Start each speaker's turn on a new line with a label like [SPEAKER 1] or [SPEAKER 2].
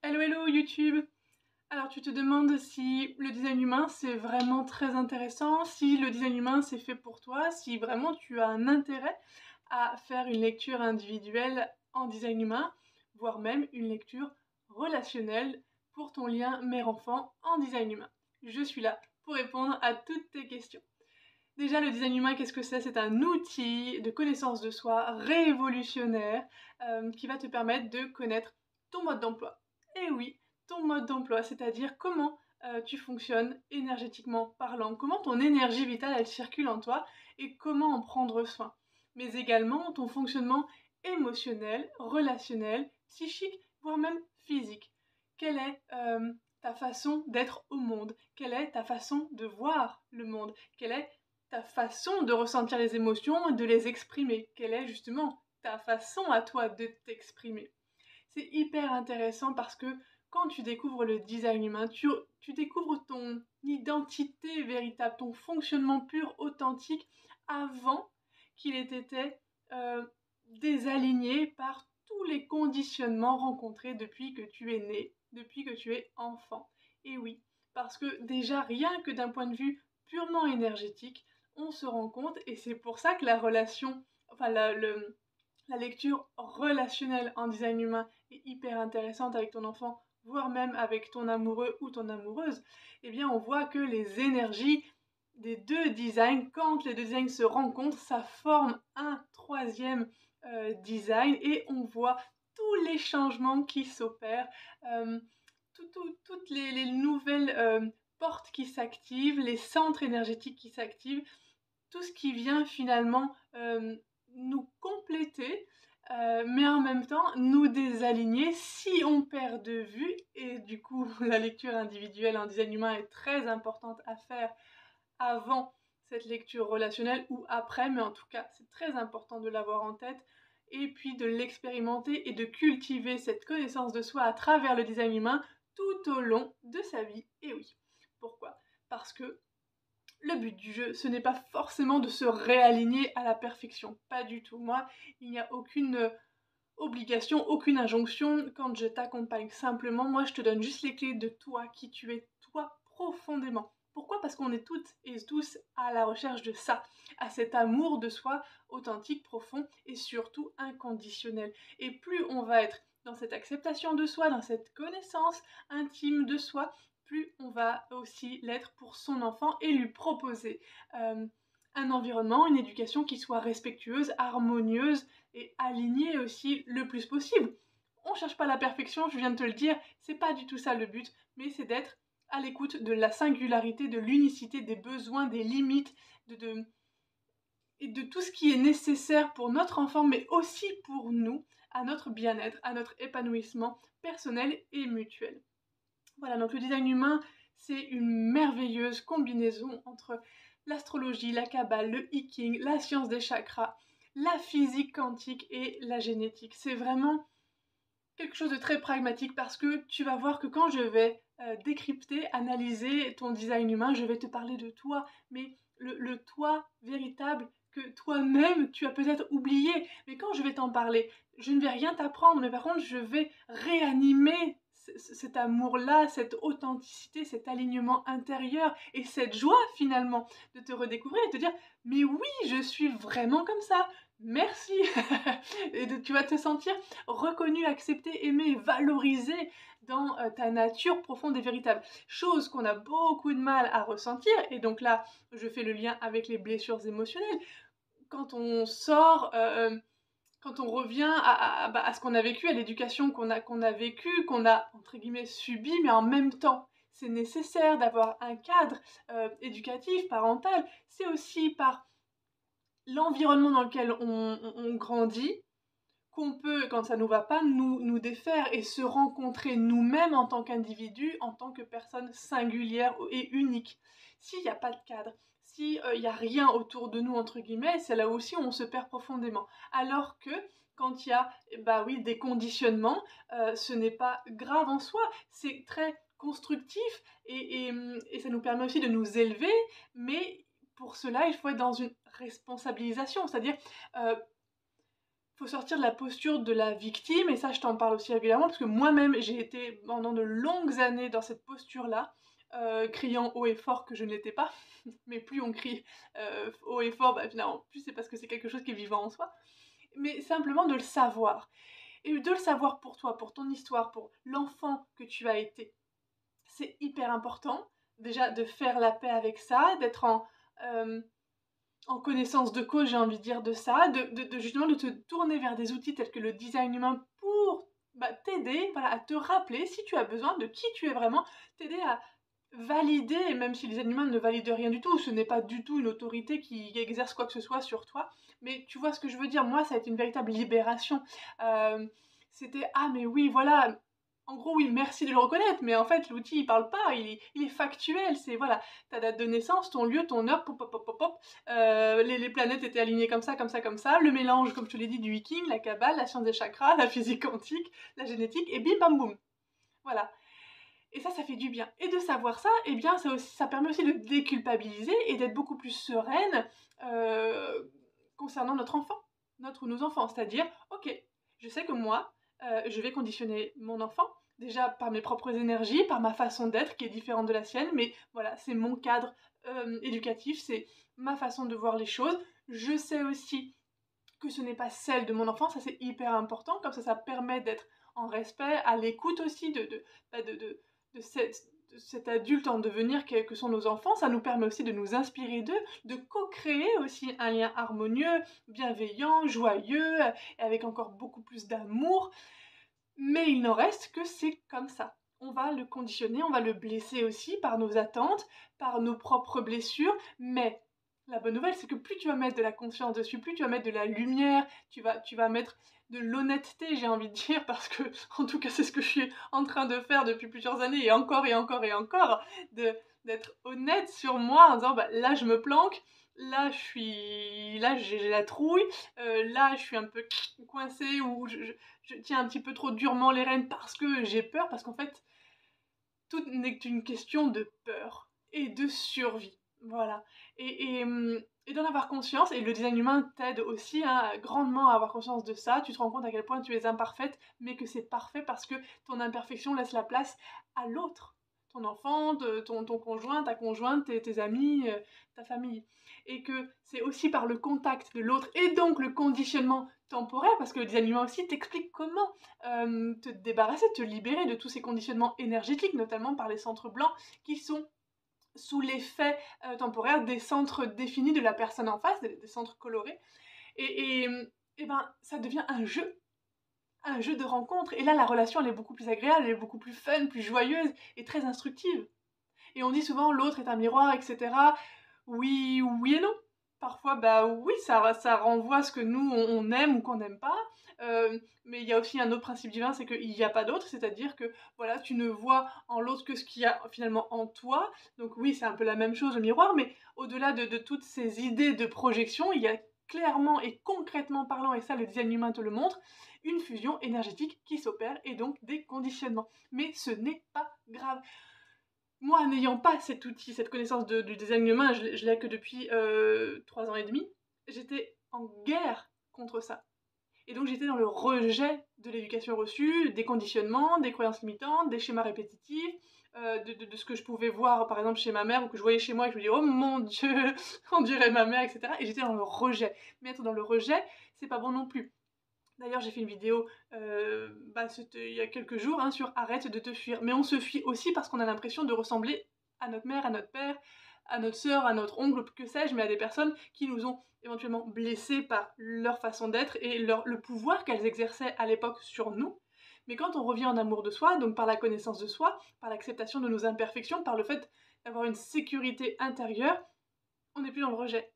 [SPEAKER 1] Hello hello YouTube! Alors tu te demandes si le design humain c'est vraiment très intéressant, si le design humain c'est fait pour toi, si vraiment tu as un intérêt à faire une lecture individuelle en design humain, voire même une lecture relationnelle pour ton lien mère-enfant en design humain. Je suis là pour répondre à toutes tes questions. Déjà, le design humain, qu'est-ce que c'est? C'est un outil de connaissance de soi révolutionnaire qui va te permettre de connaître ton mode d'emploi. Et oui, ton mode d'emploi, c'est-à-dire comment tu fonctionnes énergétiquement parlant, comment ton énergie vitale, elle circule en toi et comment en prendre soin. Mais également ton fonctionnement émotionnel, relationnel, psychique, voire même physique. Quelle est ta façon d'être au monde? Quelle est ta façon de voir le monde? Quelle est ta façon de ressentir les émotions et de les exprimer? Quelle est justement ta façon à toi de t'exprimer? C'est hyper intéressant parce que quand tu découvres le design humain, tu découvres ton identité véritable, ton fonctionnement pur, authentique, avant qu'il ait été euh, désaligné par tous les conditionnements rencontrés depuis que tu es né, depuis que tu es enfant. Et oui, parce que déjà, rien que d'un point de vue purement énergétique, on se rend compte, et c'est pour ça que la relation, enfin la lecture relationnelle en design humain est hyper intéressante avec ton enfant, voire même avec ton amoureux ou ton amoureuse, eh bien on voit que les énergies des deux designs, quand les deux designs se rencontrent, ça forme un troisième design et on voit tous les changements qui s'opèrent, euh, toutes les nouvelles portes qui s'activent, les centres énergétiques qui s'activent, tout ce qui vient finalement nous compléter, mais en même temps nous désaligner si on perd de vue. Et du coup, la lecture individuelle en design humain est très importante à faire avant cette lecture relationnelle ou après, mais en tout cas, c'est très important de l'avoir en tête et puis de l'expérimenter et de cultiver cette connaissance de soi à travers le design humain tout au long de sa vie. Et oui, pourquoi? Parce que le but du jeu, ce n'est pas forcément de se réaligner à la perfection, pas du tout. Moi, il n'y a aucune obligation, aucune injonction quand je t'accompagne. Simplement, moi, je te donne juste les clés de toi, qui tu es, toi, profondément. Pourquoi? Parce qu'on est toutes et tous à la recherche de ça, à cet amour de soi authentique, profond et surtout inconditionnel. Et plus on va être dans cette acceptation de soi, dans cette connaissance intime de soi, plus on va aussi l'être pour son enfant et lui proposer un environnement, une éducation qui soit respectueuse, harmonieuse et alignée aussi le plus possible. On cherche pas la perfection, je viens de te le dire, c'est pas du tout ça le but, mais c'est d'être à l'écoute de la singularité, de l'unicité, des besoins, des limites, et de tout ce qui est nécessaire pour notre enfant, mais aussi pour nous, à notre bien-être, à notre épanouissement personnel et mutuel. Voilà, donc le design humain, c'est une merveilleuse combinaison entre l'astrologie, la kabbale, le hiking, la science des chakras, la physique quantique et la génétique. C'est vraiment quelque chose de très pragmatique parce que tu vas voir que quand je vais décrypter, analyser ton design humain, je vais te parler de toi, mais le toi véritable que toi-même tu as peut-être oublié. Mais quand je vais t'en parler, je ne vais rien t'apprendre, mais par contre je vais réanimer cet amour-là, cette authenticité, cet alignement intérieur et cette joie finalement de te redécouvrir et de te dire mais oui, je suis vraiment comme ça, merci. Et tu vas te sentir reconnu, accepté, aimé, valorisé dans ta nature profonde et véritable. Chose qu'on a beaucoup de mal à ressentir, et donc là, je fais le lien avec les blessures émotionnelles. Quand on sort, quand on revient à ce qu'on a vécu, à l'éducation qu'on a vécue, qu'on a, entre guillemets, subi, mais en même temps, c'est nécessaire d'avoir un cadre éducatif, parental. C'est aussi par l'environnement dans lequel on grandit qu'on peut, quand ça nous va pas, nous défaire et se rencontrer nous-mêmes en tant qu'individu, en tant que personne singulière et unique. S'il n'y a pas de cadre, s'il n'y a rien autour de nous, entre guillemets, c'est là aussi où on se perd profondément. Alors que quand il y a bah oui, des conditionnements, ce n'est pas grave en soi, c'est très constructif et ça nous permet aussi de nous élever, mais pour cela, il faut être dans une responsabilisation, c'est-à-dire faut sortir de la posture de la victime, et ça je t'en parle aussi régulièrement, parce que moi-même j'ai été pendant de longues années dans cette posture-là, criant haut et fort que je n'étais pas, mais plus on crie haut et fort, bah, finalement, plus c'est parce que c'est quelque chose qui est vivant en soi, mais simplement de le savoir. Et de le savoir pour toi, pour ton histoire, pour l'enfant que tu as été. C'est hyper important, déjà, de faire la paix avec ça, d'être en connaissance de cause, j'ai envie de dire, de ça, justement de te tourner vers des outils tels que le design humain pour t'aider, voilà, à te rappeler, si tu as besoin, de qui tu es vraiment, t'aider à valider, et même si les design humains ne valident rien du tout, ce n'est pas du tout une autorité qui exerce quoi que ce soit sur toi, mais tu vois ce que je veux dire, moi ça a été une véritable libération. C'était ah mais oui voilà, en gros oui merci de le reconnaître, mais en fait l'outil il parle pas, il est factuel, c'est voilà, ta date de naissance, ton lieu, ton heure, pop pop pop pop pop, les planètes étaient alignées comme ça, comme ça, comme ça, le mélange comme je te l'ai dit du viking, la cabale, la science des chakras, la physique quantique, la génétique, et bim bam boum. Voilà. Et ça fait du bien. Et de savoir ça, eh bien, ça permet aussi de déculpabiliser et d'être beaucoup plus sereine concernant notre enfant, notre ou nos enfants. C'est-à-dire, ok, je sais que moi, je vais conditionner mon enfant, déjà par mes propres énergies, par ma façon d'être qui est différente de la sienne, mais voilà, c'est mon cadre éducatif, c'est ma façon de voir les choses. Je sais aussi que ce n'est pas celle de mon enfant, ça c'est hyper important, comme ça permet d'être en respect, à l'écoute aussi de cet adulte en devenir que sont nos enfants. Ça nous permet aussi de nous inspirer d'eux, de co-créer aussi un lien harmonieux, bienveillant, joyeux, et avec encore beaucoup plus d'amour. Mais il n'en reste que c'est comme ça. On va le conditionner, on va le blesser aussi par nos attentes, par nos propres blessures, mais la bonne nouvelle, c'est que plus tu vas mettre de la conscience dessus, plus tu vas mettre de la lumière, tu vas mettre de l'honnêteté, j'ai envie de dire, parce que, en tout cas, c'est ce que je suis en train de faire depuis plusieurs années, et encore, et encore, et encore, d'être honnête sur moi, en disant, là, je me planque, là, j'ai la trouille, là, je suis un peu coincée, ou je tiens un petit peu trop durement les rênes parce que j'ai peur, parce qu'en fait, tout n'est qu'une question de peur et de survie. Voilà. Et d'en avoir conscience, et le design humain t'aide aussi grandement à avoir conscience de ça. Tu te rends compte à quel point tu es imparfaite, mais que c'est parfait parce que ton imperfection laisse la place à l'autre. Ton enfant, ton conjoint, ta conjointe, tes amis, ta famille. Et que c'est aussi par le contact de l'autre, et donc le conditionnement temporaire, parce que le design humain aussi t'explique comment te débarrasser, te libérer de tous ces conditionnements énergétiques, notamment par les centres blancs, qui sont sous l'effet temporaire des centres définis de la personne en face, des centres colorés. Et ben, ça devient un jeu de rencontre. Et là, la relation, elle est beaucoup plus agréable, elle est beaucoup plus fun, plus joyeuse et très instructive. Et on dit souvent, l'autre est un miroir, etc. Oui, oui et non. Parfois, oui, ça renvoie à ce que nous, on aime ou qu'on n'aime pas. Mais il y a aussi un autre principe divin, c'est qu'il n'y a pas d'autre, c'est-à-dire que voilà, tu ne vois en l'autre que ce qu'il y a finalement en toi. Donc oui, c'est un peu la même chose, le miroir, mais au-delà de toutes ces idées de projection, il y a clairement et concrètement parlant, et ça le design humain te le montre, une fusion énergétique qui s'opère et donc des conditionnements. Mais ce n'est pas grave. Moi, n'ayant pas cet outil, cette connaissance du design humain, je l'ai que depuis 3 ans et demi, j'étais en guerre contre ça. Et donc j'étais dans le rejet de l'éducation reçue, des conditionnements, des croyances limitantes, des schémas répétitifs, de ce que je pouvais voir par exemple chez ma mère, ou que je voyais chez moi et que je me disais « Oh mon Dieu, on dirait ma mère », etc. Et j'étais dans le rejet. Mais être dans le rejet, c'est pas bon non plus. D'ailleurs, j'ai fait une vidéo c'était il y a quelques jours sur arrête de te fuir. Mais on se fuit aussi parce qu'on a l'impression de ressembler à notre mère, à notre père, à notre sœur, à notre oncle, que sais-je, mais à des personnes qui nous ont éventuellement blessés par leur façon d'être et le pouvoir qu'elles exerçaient à l'époque sur nous. Mais quand on revient en amour de soi, donc par la connaissance de soi, par l'acceptation de nos imperfections, par le fait d'avoir une sécurité intérieure, on n'est plus dans le rejet.